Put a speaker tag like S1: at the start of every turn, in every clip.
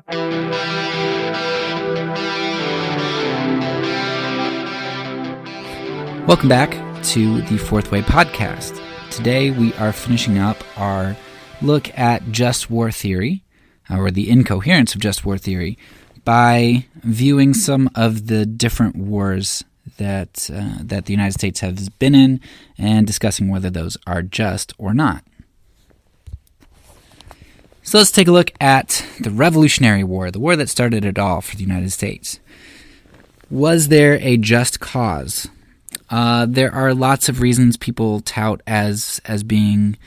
S1: Welcome back to the Fourth Way podcast. Today we are finishing up our look at just war theory, or the incoherence of just war theory, by viewing some of the different wars that the United States has been in and discussing whether those are just or not. So let's take a look at the Revolutionary War, the war that started it all for the United States. Was there a just cause? There are lots of reasons people tout as being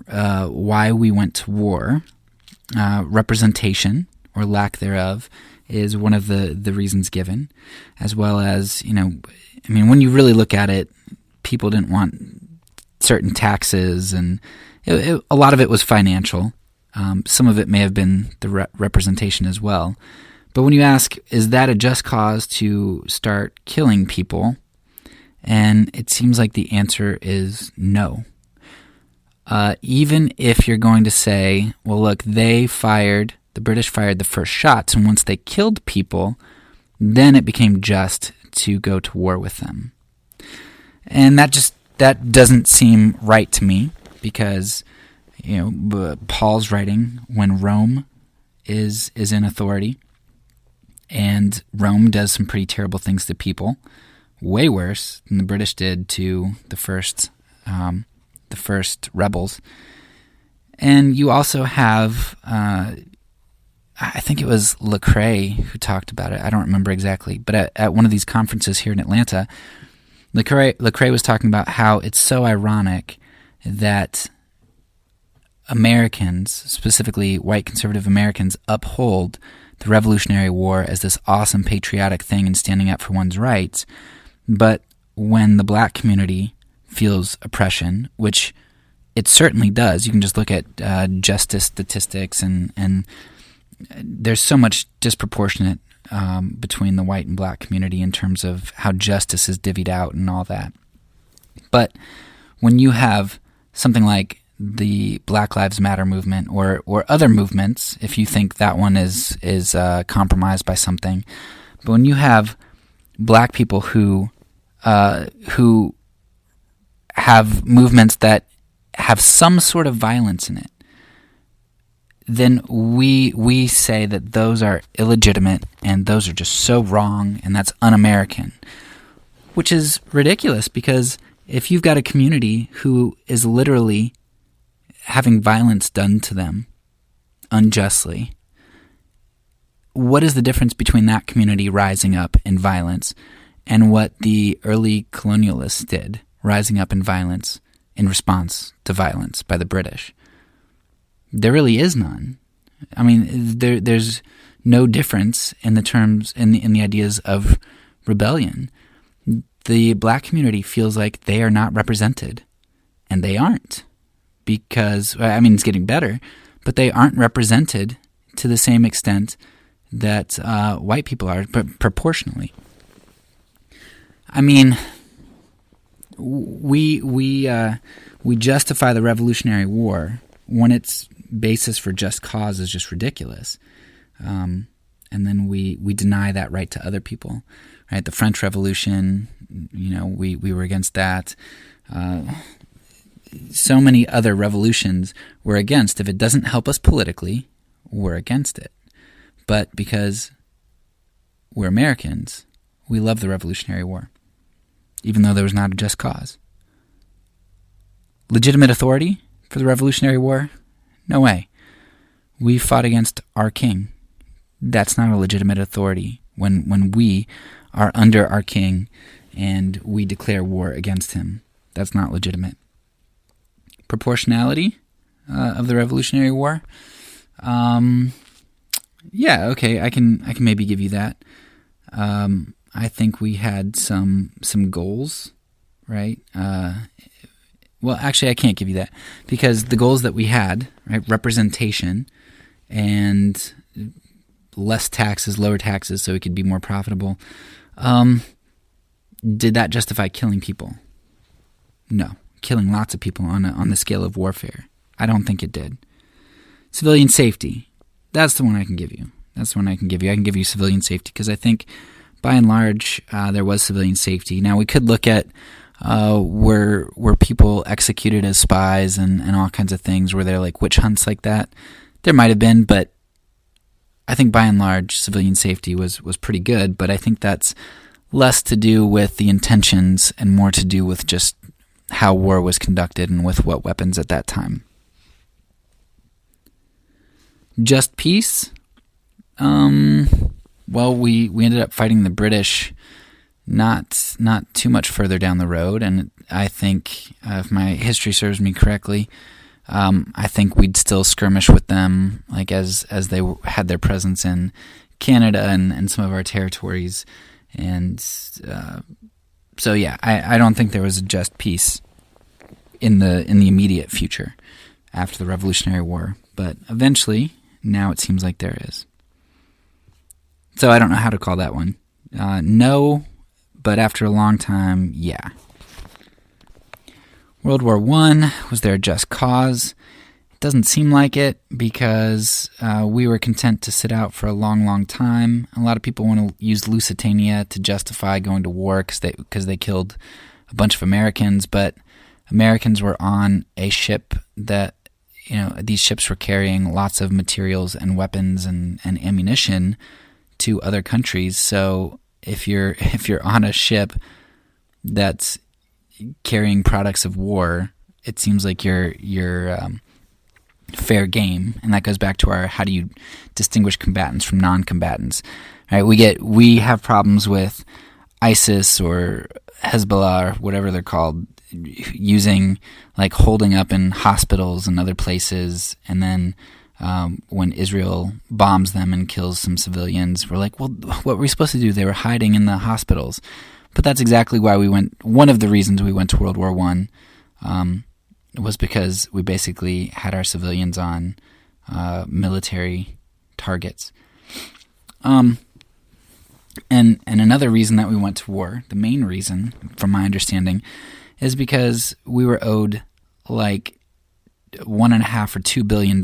S1: why we went to war. Representation, or lack thereof, is one of the reasons given, as well as, when you really look at it, people didn't want certain taxes, and a lot of it was financial. Some of it may have been the representation as well. But when you ask, is that a just cause to start killing people? And it seems like the answer is no. Even if you're going to say, well, look, the British fired the first shots, and once they killed people, then it became just to go to war with them. And that doesn't seem right to me, because Paul's writing when Rome is in authority, and Rome does some pretty terrible things to people, way worse than the British did to the first rebels. And you also have, I think it was Lecrae who talked about it. I don't remember exactly, but at one of these conferences here in Atlanta, Lecrae was talking about how it's so ironic that Americans, specifically white conservative Americans, uphold the Revolutionary War as this awesome patriotic thing and standing up for one's rights. But when the black community feels oppression, which it certainly does, you can just look at justice statistics, and there's so much disproportionate between the white and black community in terms of how justice is divvied out and all that. But when you have something like the Black Lives Matter movement or other movements, if you think that one is compromised by something, but when you have black people who have movements that have some sort of violence in it, then we say that those are illegitimate and those are just so wrong and that's un-American, which is ridiculous, because if you've got a community who is literally having violence done to them unjustly, what is the difference between that community rising up in violence and what the early colonialists did, rising up in violence in response to violence by the British? There really is none. I mean, there's no difference in the terms, in the ideas of rebellion. The black community feels like they are not represented, and they aren't, because, it's getting better, but they aren't represented to the same extent that white people are, but proportionally. We justify the Revolutionary War when its basis for just cause is just ridiculous, and then we deny that right to other people. Right, the French Revolution, we were against that. So many other revolutions we're against. If it doesn't help us politically, we're against it. But because we're Americans, we love the Revolutionary War, even though there was not a just cause. Legitimate authority for the Revolutionary War? No way. We fought against our king. That's not a legitimate authority when we are under our king and we declare war against him. That's not legitimate. Proportionality of the Revolutionary War? Yeah, okay, I can maybe give you that. I think we had some goals, right? Well, actually, I can't give you that, because the goals that we had, right, representation and less taxes, lower taxes, so it could be more profitable. Did that justify killing people? No, killing lots of people on the scale of warfare. I don't think it did. Civilian safety, that's the one I can give you. That's the one I can give you. I can give you civilian safety because I think, by and large, there was civilian safety. Now, we could look at were people executed as spies and all kinds of things? Were there like witch hunts like that? There might have been, but I think by and large, civilian safety was pretty good. But I think that's less to do with the intentions and more to do with just how war was conducted and with what weapons at that time. Just peace? Well, we ended up fighting the British not too much further down the road, and I think, if my history serves me correctly, I think we'd still skirmish with them, like as they had their presence in Canada and some of our territories, and so yeah, I don't think there was a just peace in the immediate future after the Revolutionary War, but eventually, now it seems like there is. So I don't know how to call that one. No, but after a long time, yeah. World War I, was there a just cause? It doesn't seem like it because we were content to sit out for a long, long time. A lot of people want to use Lusitania to justify going to war because they killed a bunch of Americans, but Americans were on a ship that, these ships were carrying lots of materials and weapons and ammunition to other countries. So if you're on a ship that's carrying products of war, it seems like you're fair game, and that goes back to our how do you distinguish combatants from non-combatants? Right? We have problems with ISIS or Hezbollah or whatever they're called using like holding up in hospitals and other places, and then when Israel bombs them and kills some civilians, we're like, well, what were we supposed to do? They were hiding in the hospitals. But that's exactly why we went. One of the reasons we went to World War I was because we basically had our civilians on military targets. And another reason that we went to war, the main reason, from my understanding, is because we were owed like $1.5 or $2 billion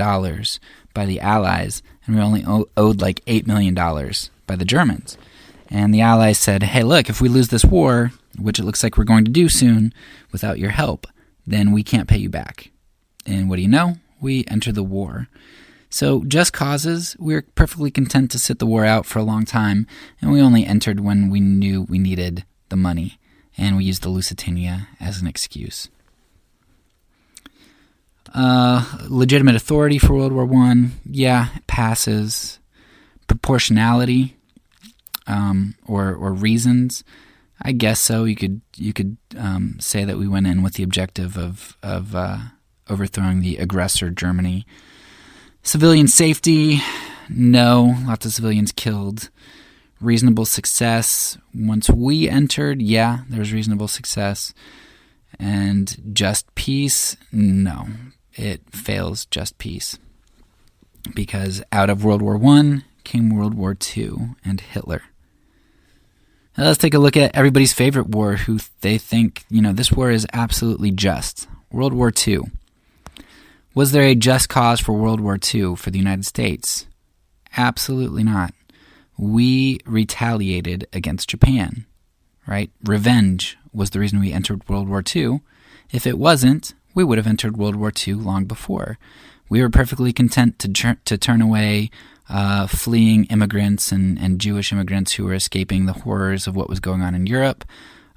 S1: by the Allies, and we only owed like $8 million by the Germans. And the Allies said, hey, look, if we lose this war, which it looks like we're going to do soon, without your help, then we can't pay you back. And what do you know? We enter the war. So just causes, we're perfectly content to sit the war out for a long time, and we only entered when we knew we needed the money, and we used the Lusitania as an excuse. Legitimate authority for World War I, yeah, it passes. Proportionality, or reasons, I guess so. You could say that we went in with the objective of overthrowing the aggressor, Germany. Civilian safety, no, lots of civilians killed. Reasonable success, once we entered, yeah, there was reasonable success. And just peace, no, it fails just peace. Because out of World War I came World War II and Hitler. Now let's take a look at everybody's favorite war, who they think, this war is absolutely just. World War II. Was there a just cause for World War II for the United States? Absolutely not. We retaliated against Japan, right? Revenge was the reason we entered World War II. If it wasn't, we would have entered World War II long before. We were perfectly content to turn away fleeing immigrants and Jewish immigrants who were escaping the horrors of what was going on in Europe.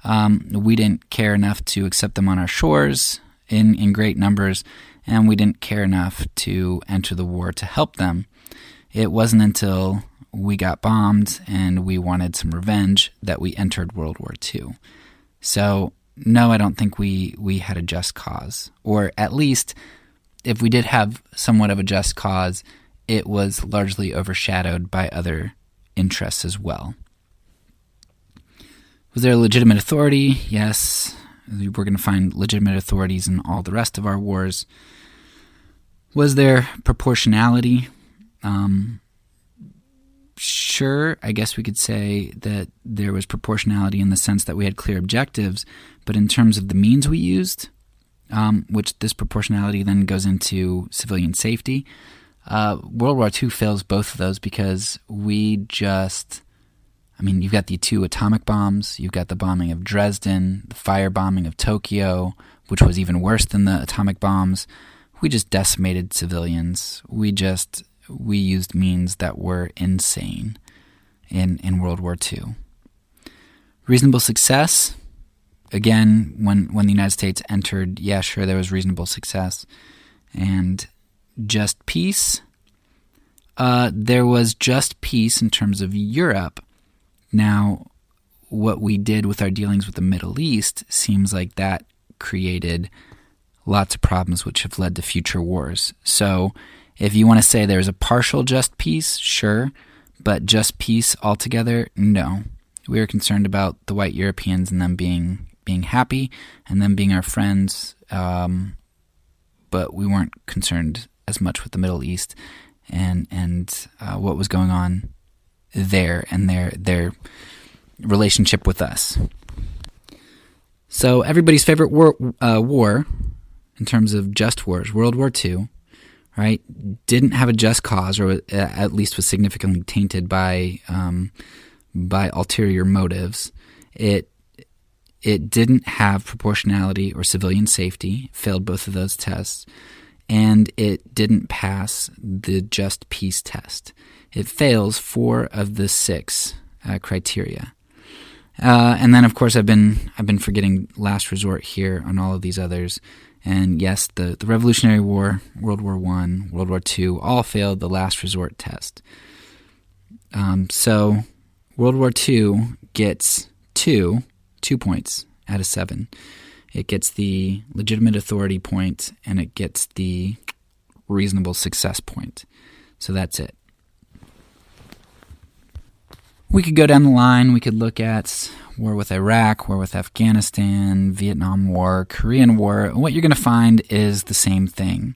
S1: We didn't care enough to accept them on our shores in great numbers, and we didn't care enough to enter the war to help them. It wasn't until we got bombed and we wanted some revenge that we entered World War II. So, no, I don't think we had a just cause. Or at least, if we did have somewhat of a just cause, it was largely overshadowed by other interests as well. Was there a legitimate authority? Yes. We're going to find legitimate authorities in all the rest of our wars. Was there proportionality? Sure, I guess we could say that there was proportionality in the sense that we had clear objectives, but in terms of the means we used, which this proportionality then goes into civilian safety, World War II fails both of those because you've got the 2 atomic bombs, you've got the bombing of Dresden, the firebombing of Tokyo, which was even worse than the atomic bombs. We just decimated civilians. We used means that were insane in World War II. Reasonable success, again, when the United States entered, yeah, sure, there was reasonable success. And just peace, there was just peace in terms of Europe. Now, what we did with our dealings with the Middle East seems like that created lots of problems which have led to future wars. So if you want to say there's a partial just peace, sure, but just peace altogether, no. We were concerned about the white Europeans and them being happy and them being our friends, but we weren't concerned as much with the Middle East and what was going on there and their relationship with us. So everybody's favorite war in terms of just wars, World War II, right, didn't have a just cause, or at least was significantly tainted by ulterior motives. It didn't have proportionality or civilian safety, failed both of those tests, and it didn't pass the just peace test. It fails 4 of the 6 criteria. And then, of course, I've been forgetting last resort here on all of these others. And yes, the Revolutionary War, World War I, World War II, all failed the last resort test. So World War II gets 2 points out of 7. It gets the legitimate authority point, and it gets the reasonable success point. So that's it. We could go down the line. We could look at war with Iraq, war with Afghanistan, Vietnam War, Korean War. What you're going to find is the same thing.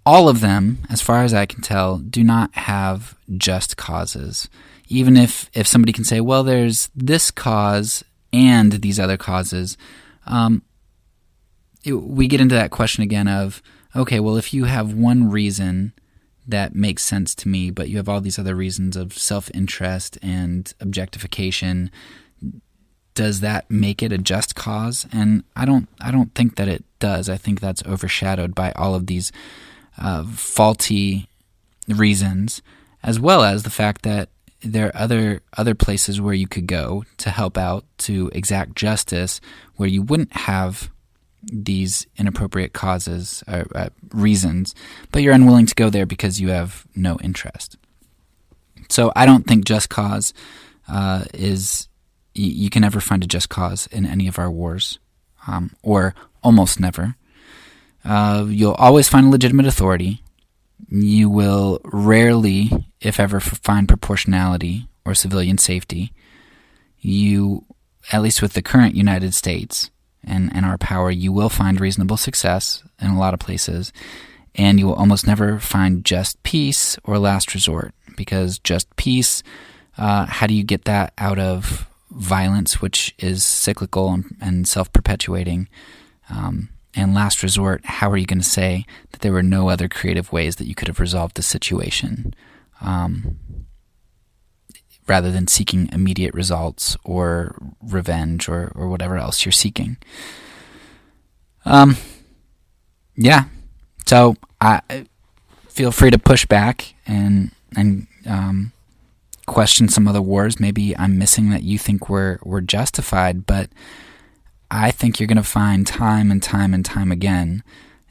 S1: All of them, as far as I can tell, do not have just causes. Even if somebody can say, well, there's this cause and these other causes, we get into that question again of, okay, well, if you have one reason that makes sense to me, but you have all these other reasons of self-interest and objectification, does that make it a just cause? And I don't think that it does. I think that's overshadowed by all of these faulty reasons, as well as the fact that there are other places where you could go to help out, to exact justice, where you wouldn't have these inappropriate causes or reasons, but you're unwilling to go there because you have no interest. So I don't think just cause you can never find a just cause in any of our wars, or almost never. You'll always find a legitimate authority. You will rarely, if ever, find proportionality or civilian safety. You, at least with the current United States and our power, you will find reasonable success in a lot of places, and you will almost never find just peace or last resort, because just peace, how do you get that out of violence, which is cyclical and self-perpetuating? And last resort, how are you going to say that there were no other creative ways that you could have resolved the situation, rather than seeking immediate results or revenge or whatever else you're seeking? Yeah. So I feel free to push back and question some other wars. Maybe I'm missing that you think we're justified, but I think you're going to find time and time and time again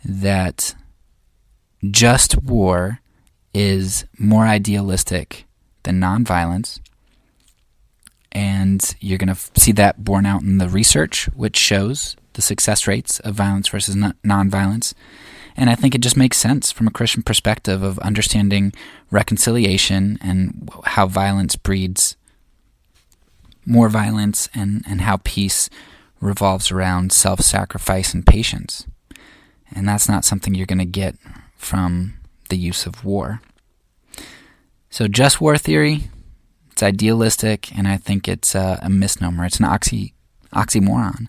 S1: that just war is more idealistic than nonviolence. And you're going to see that borne out in the research, which shows the success rates of violence versus nonviolence. And I think it just makes sense from a Christian perspective of understanding reconciliation and how violence breeds more violence, and how peace revolves around self-sacrifice and patience. And that's not something you're going to get from the use of war. So just war theory, it's idealistic, and I think it's a misnomer. It's an oxymoron.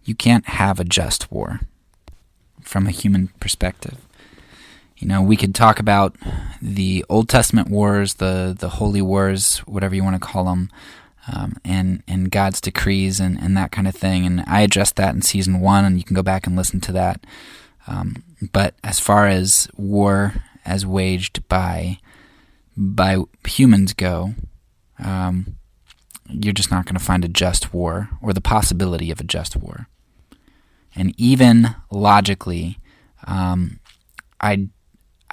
S1: You can't have a just war from a human perspective. We could talk about the Old Testament wars, the holy wars, whatever you want to call them, and God's decrees and that kind of thing. And I addressed that in season 1, and you can go back and listen to that. But as far as war as waged by humans go, you're just not going to find a just war or the possibility of a just war. And even logically, I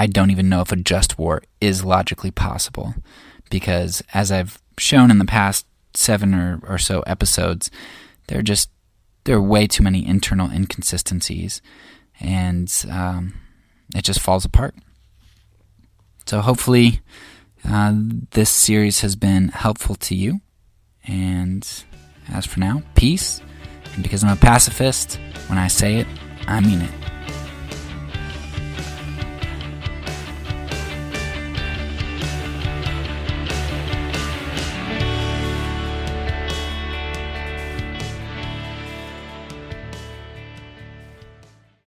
S1: don't even know if a just war is logically possible, because as I've shown in the past 7 or so episodes, there are way too many internal inconsistencies, and it just falls apart. So hopefully this series has been helpful to you. And as for now, peace. And because I'm a pacifist, when I say it, I mean it.